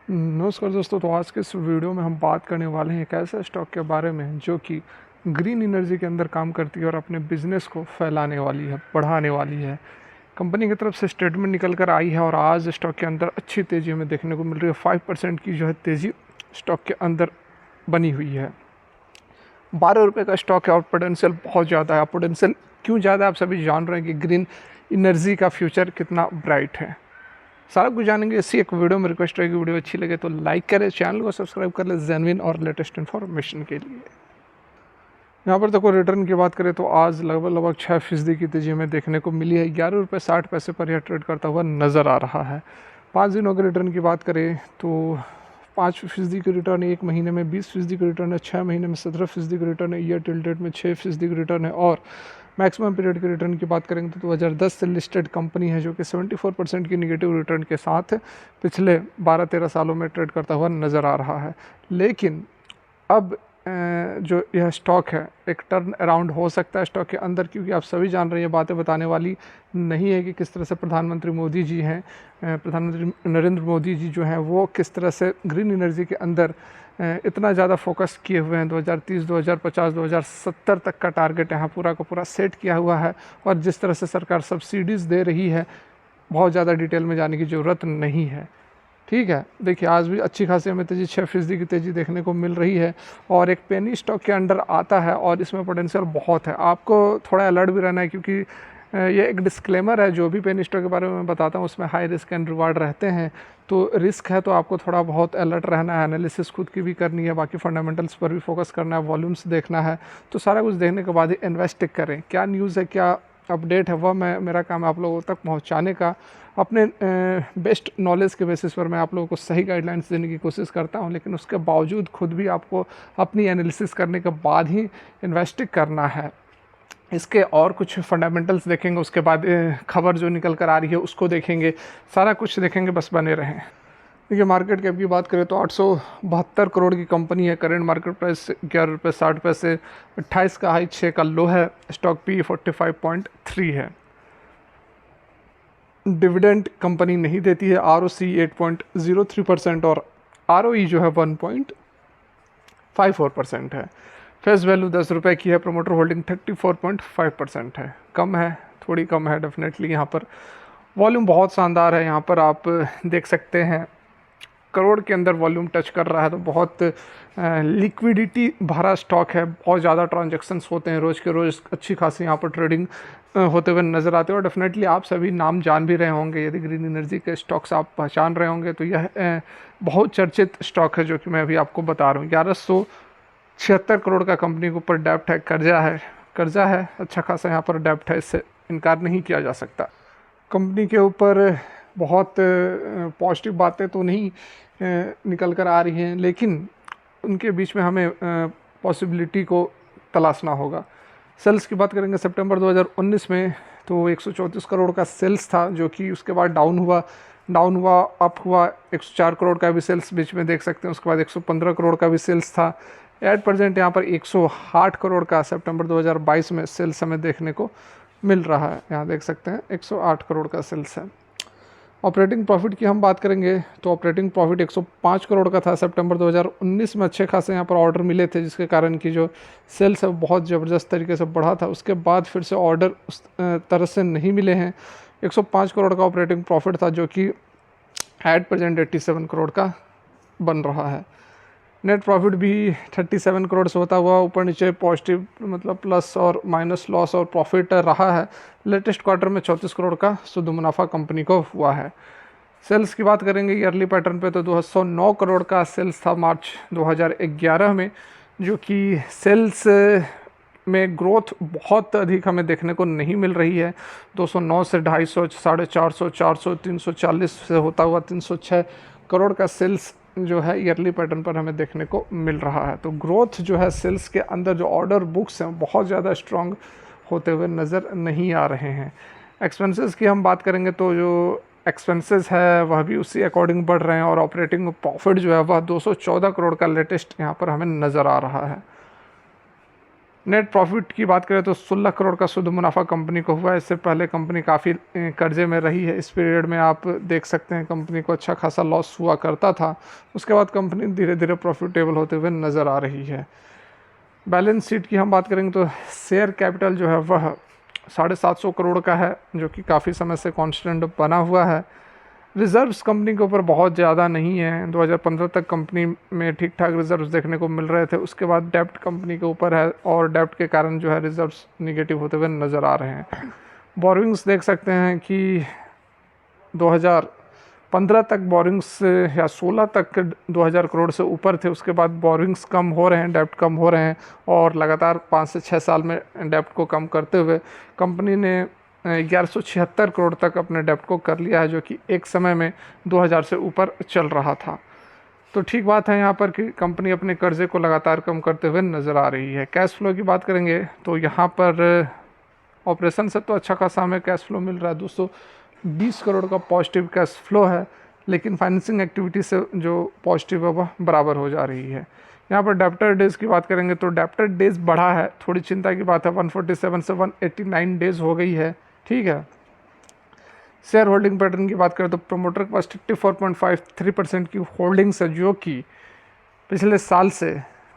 नमस्कार दोस्तों। तो आज के इस वीडियो में हम बात करने वाले हैं एक ऐसे स्टॉक के बारे में जो कि ग्रीन एनर्जी के अंदर काम करती है और अपने बिजनेस को फैलाने वाली है, बढ़ाने वाली है। कंपनी की तरफ से स्टेटमेंट निकल कर आई है और आज स्टॉक के अंदर अच्छी तेज़ी हमें देखने को मिल रही है। 5% की जो है तेज़ी स्टॉक के अंदर बनी हुई है। 12 रुपये का स्टॉक है और पोटेंशियल बहुत ज़्यादा है। पोटेंशियल क्यों ज़्यादा है आप सभी जान रहे हैं कि ग्रीन एनर्जी का फ्यूचर कितना ब्राइट है। सारा कुछ जानेंगे इसी एक वीडियो में। रिक्वेस्ट रहेगी वीडियो अच्छी लगे तो लाइक करें, चैनल को सब्सक्राइब कर ले जेन्युइन और लेटेस्ट इन्फॉर्मेशन के लिए। यहाँ पर देखो रिटर्न की बात करें तो आज लगभग 6% की तेजी हमें देखने को मिली है। 11 रुपये 60 पैसे पर यह ट्रेड करता हुआ नज़र आ रहा है। 5 दिनों के रिटर्न की बात करें तो 5% की रिटर्न है, 1 महीने में 20% की रिटर्न है, 6 महीने में 17% की रिटर्न है, ईयर टिल डेट में 6% की रिटर्न है। और मैक्सिमम पीरियड के रिटर्न की बात करेंगे तो 2010 से लिस्टेड कंपनी है जो कि 74% की निगेटिव रिटर्न के साथ पिछले 12-13 सालों में ट्रेड करता हुआ नज़र आ रहा है। लेकिन अब जो यह स्टॉक है एक टर्न अराउंड हो सकता है स्टॉक के अंदर, क्योंकि आप सभी जान रहे हैं, बातें बताने वाली नहीं है कि किस तरह से प्रधानमंत्री मोदी जी हैं, प्रधानमंत्री नरेंद्र मोदी जी जो हैं वो किस तरह से ग्रीन एनर्जी के अंदर इतना ज़्यादा फोकस किए हुए हैं। 2030, 2050, 2070 तक का टारगेट यहाँ पूरा का पूरा सेट किया हुआ है। और जिस तरह से सरकार सब्सिडीज़ दे रही है, बहुत ज़्यादा डिटेल में जाने की ज़रूरत नहीं है। ठीक है, देखिए आज भी अच्छी खासी हमें तेज़ी 6% की तेज़ी देखने को मिल रही है और एक पेनी स्टॉक के अंडर आता है और इसमें पोटेंशियल बहुत है। आपको थोड़ा अलर्ट भी रहना है, क्योंकि ये एक डिस्क्लेमर है, जो भी पेनी स्टॉक के बारे में मैं बताता हूँ उसमें हाई रिस्क एंड रिवार्ड रहते हैं। तो रिस्क है तो आपको थोड़ा बहुत अलर्ट रहना है, एनालिसिस खुद की भी करनी है, बाकी फंडामेंटल्स पर भी फोकस करना है, वॉल्यूम्स देखना है। तो सारा कुछ देखने के बाद ही इन्वेस्ट करें। क्या न्यूज़ है, क्या अपडेट है, वह मेरा काम है आप लोगों तक पहुंचाने का। अपने बेस्ट नॉलेज के बेसिस पर मैं आप लोगों को सही गाइडलाइंस देने की कोशिश करता हूं, लेकिन उसके बावजूद खुद भी आपको अपनी एनालिसिस करने के बाद ही इन्वेस्ट करना है। इसके और कुछ फंडामेंटल्स देखेंगे, उसके बाद खबर जो निकल कर आ रही है उसको देखेंगे, सारा कुछ देखेंगे, बस बने रहें। देखिए मार्केट कैप की बात करें तो 872 करोड़ की कंपनी है। करेंट मार्केट प्राइस 11 रुपये 60 पैसे, 28 का हाई, 6 का लो है। स्टॉक पी 45.3 है। डिविडेंड कंपनी नहीं देती है। ROC 8.03% और ROE जो है 1.54% है। फेस वैल्यू 10 रुपये की है। प्रमोटर होल्डिंग 34.5% है। कम है, थोड़ी कम है डेफिनेटली। यहाँ पर वॉल्यूम बहुत शानदार है, यहाँ पर आप देख सकते हैं करोड़ के अंदर वॉल्यूम टच कर रहा है। तो बहुत लिक्विडिटी भरा स्टॉक है, बहुत ज़्यादा ट्रांजैक्शंस होते हैं रोज़ के रोज़, अच्छी खासी यहाँ पर ट्रेडिंग होते हुए नज़र आते हैं। और डेफिनेटली आप सभी नाम जान भी रहे होंगे, यदि ग्रीन एनर्जी के स्टॉक्स आप पहचान रहे होंगे तो यह बहुत चर्चित स्टॉक है जो कि मैं अभी आपको बता रहा हूँ। 1176 करोड़ का कंपनी के ऊपर डेप्ट है, कर्जा है अच्छा खासा यहाँ पर डेप्ट है, इससे इनकार नहीं किया जा सकता। कंपनी के ऊपर बहुत पॉजिटिव बातें तो नहीं निकल कर आ रही हैं, लेकिन उनके बीच में हमें पॉसिबिलिटी को तलाशना होगा। सेल्स की बात करेंगे सितंबर 2019 में तो 134 करोड़ का सेल्स था, जो कि उसके बाद डाउन हुआ, अप हुआ। 104 करोड़ का भी सेल्स बीच में देख सकते हैं, उसके बाद 115 करोड़ का भी सेल्स था। एट प्रेजेंट यहाँ पर 108 करोड़ का सितंबर 2022 में सेल्स हमें देखने को मिल रहा है। यहाँ देख सकते हैं 108 करोड़ का सेल्स है। ऑपरेटिंग प्रॉफिट की हम बात करेंगे तो ऑपरेटिंग प्रॉफिट 105 करोड़ का था। सितंबर 2019 में अच्छे खासे यहाँ पर ऑर्डर मिले थे, जिसके कारण की जो सेल्स है बहुत ज़बरदस्त तरीके से बढ़ा था। उसके बाद फिर से ऑर्डर उस तरह से नहीं मिले हैं। 105 करोड़ का ऑपरेटिंग प्रॉफिट था, जो कि एट प्रेजेंट 87 करोड़ का बन रहा है। नेट प्रॉफिट भी 37 करोड़ से होता हुआ ऊपर नीचे पॉजिटिव, मतलब प्लस और माइनस, लॉस और प्रॉफिट रहा है। लेटेस्ट क्वार्टर में 34 करोड़ का शुद्ध मुनाफा कंपनी को हुआ है। सेल्स की बात करेंगे ईयरली पैटर्न पे तो 209 करोड़ का सेल्स था मार्च 2011 में, जो कि सेल्स में ग्रोथ बहुत अधिक हमें देखने को नहीं मिल रही है। 209 से 250, 450, 400, 340 से होता हुआ 306 करोड़ का सेल्स जो है ईयरली पैटर्न पर हमें देखने को मिल रहा है। तो ग्रोथ जो है सेल्स के अंदर, जो ऑर्डर बुक्स हैं बहुत ज़्यादा स्ट्रॉन्ग होते हुए नज़र नहीं आ रहे हैं। एक्सपेंसेस की हम बात करेंगे तो जो एक्सपेंसेस है वह भी उसी अकॉर्डिंग बढ़ रहे हैं और ऑपरेटिंग प्रॉफिट जो है वह 214 करोड़ का लेटेस्ट यहाँ पर हमें नज़र आ रहा है। नेट प्रॉफिट की बात करें तो 16 करोड़ का शुद्ध मुनाफा कंपनी को हुआ है। इससे पहले कंपनी काफ़ी कर्जे में रही है। इस पीरियड में आप देख सकते हैं कंपनी को अच्छा खासा लॉस हुआ करता था। उसके बाद कंपनी धीरे धीरे प्रॉफिटेबल होते हुए नज़र आ रही है। बैलेंस शीट की हम बात करेंगे तो शेयर कैपिटल जो है वह 750 करोड़ का है, जो कि काफ़ी समय से कांस्टेंट बना हुआ है। रिजर्व्स कंपनी के ऊपर बहुत ज़्यादा नहीं है। 2015 तक कंपनी में ठीक ठाक रिजर्व्स देखने को मिल रहे थे। उसके बाद डेप्ट कंपनी के ऊपर है और डेप्ट के कारण जो है रिजर्व्स निगेटिव होते हुए नज़र आ रहे हैं। बोरिंग्स देख सकते हैं कि 2015 तक बोरिंग्स या 16 तक 2000 करोड़ से ऊपर थे। उसके बाद बोरिंग्स कम हो रहे हैं, डेप्ट कम हो रहे हैं और लगातार 5 से 6 साल में डेप्ट को कम करते हुए कंपनी ने 1176 करोड़ तक अपने डेप्ट को कर लिया है, जो कि एक समय में 2000 से ऊपर चल रहा था। तो ठीक बात है यहाँ पर कि कंपनी अपने कर्जे को लगातार कम करते हुए नज़र आ रही है। कैश फ्लो की बात करेंगे तो यहाँ पर ऑपरेशन से तो अच्छा खासा हमें कैश फ्लो मिल रहा है, 220 करोड़ का पॉजिटिव कैश फ्लो है, लेकिन फाइनेंसिंग एक्टिविटी से जो पॉजिटिव है वह बराबर हो जा रही है। यहाँ पर डेप्टर डेज़ की बात करेंगे तो डेप्टर डेज़ बढ़ा है, थोड़ी चिंता की बात है। 147 से 189 डेज़ हो गई है, ठीक है। शेयर होल्डिंग पैटर्न की बात करें तो प्रमोटर के पास 54.53% की होल्डिंग्स है, जो कि पिछले साल से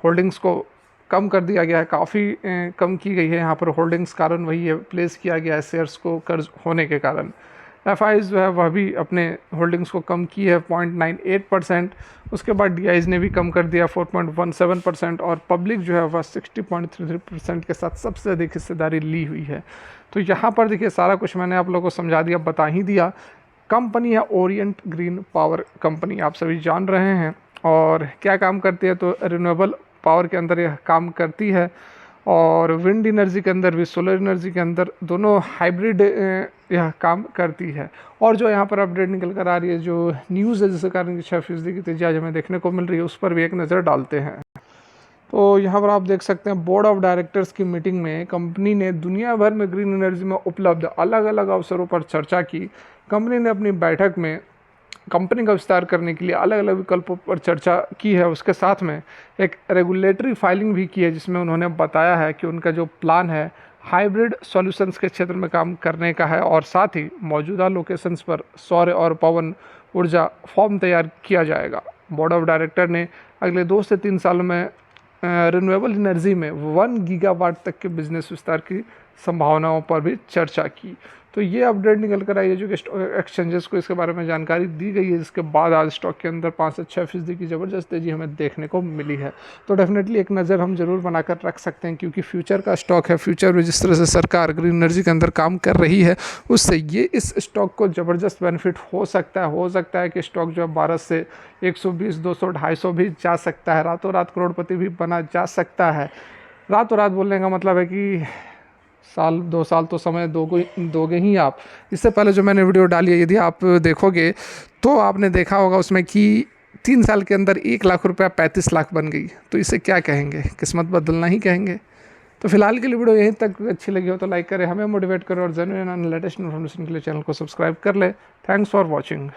होल्डिंग्स को कम कर दिया गया है, काफ़ी कम की गई है। यहाँ पर होल्डिंग्स कारण वही है, प्लेस किया गया है शेयर्स को कर्ज होने के कारण। एफआईज जो है वह भी अपने होल्डिंग्स को कम की है 0.98%। उसके बाद डीआईज ने भी कम कर दिया 4.17% और पब्लिक जो है वह 60.33% के साथ सबसे अधिक हिस्सेदारी ली हुई है। तो यहाँ पर देखिए सारा कुछ मैंने आप लोगों को समझा दिया, बता ही दिया। कंपनी है ओरिएंट ग्रीन पावर कंपनी, आप सभी जान रहे हैं। और क्या काम करती है तो रिन्यूएबल पावर के अंदर यह काम करती है और विंड एनर्जी के अंदर भी, सोलर एनर्जी के अंदर, दोनों हाइब्रिड यह काम करती है। और जो यहाँ पर अपडेट निकल कर आ रही है, जो न्यूज़ है जिसके कारण की 6% की तेजी आज हमें देखने को मिल रही है, उस पर भी एक नज़र डालते हैं। तो यहाँ पर आप देख सकते हैं बोर्ड ऑफ डायरेक्टर्स की मीटिंग में कंपनी ने दुनिया भर में ग्रीन एनर्जी में उपलब्ध अलग अलग अवसरों पर चर्चा की। कंपनी ने अपनी बैठक में कंपनी का विस्तार करने के लिए अलग अलग विकल्पों पर चर्चा की है। उसके साथ में एक रेगुलेटरी फाइलिंग भी की है, जिसमें उन्होंने बताया है कि उनका जो प्लान है हाइब्रिड सॉल्यूशंस के क्षेत्र में काम करने का है और साथ ही मौजूदा लोकेशंस पर सौर और पवन ऊर्जा फॉर्म तैयार किया जाएगा। बोर्ड ऑफ डायरेक्टर ने अगले 2 से 3 सालों में रिन्यूएबल एनर्जी में 1 गीगावाट तक के बिजनेस विस्तार की संभावनाओं पर भी चर्चा की। तो ये अपडेट निकल कर आई है, जो कि एक्सचेंजेस को इसके बारे में जानकारी दी गई है, जिसके बाद आज स्टॉक के अंदर 5 से 6% की ज़बरदस्त तेज़ी हमें देखने को मिली है। तो डेफिनेटली एक नज़र हम जरूर बनाकर रख सकते हैं, क्योंकि फ्यूचर का स्टॉक है। फ्यूचर में जिस तरह से सरकार ग्रीन एनर्जी के अंदर काम कर रही है, उससे ये इस स्टॉक को ज़बरदस्त बेनिफिट हो सकता है कि स्टॉक जो है 12 से 120, 200, 250 भी जा सकता है। रातों रात करोड़पति भी बना जा सकता है। रातों रात बोलने का मतलब है कि साल 2 साल तो समय दोगे ही आप। इससे पहले जो मैंने वीडियो डाली है, यदि आप देखोगे तो आपने देखा होगा उसमें कि 3 साल के अंदर 1 लाख रुपया 35 लाख बन गई। तो इसे क्या कहेंगे, किस्मत बदलना ही कहेंगे। तो फिलहाल के लिए वीडियो यहीं तक अच्छी लगी हो तो लाइक करें, हमें मोटिवेट करें और जेन्युइन एंड लेटेस्ट इन्फॉर्मेशन के लिए चैनल को सब्सक्राइब कर ले। Thanks for watching.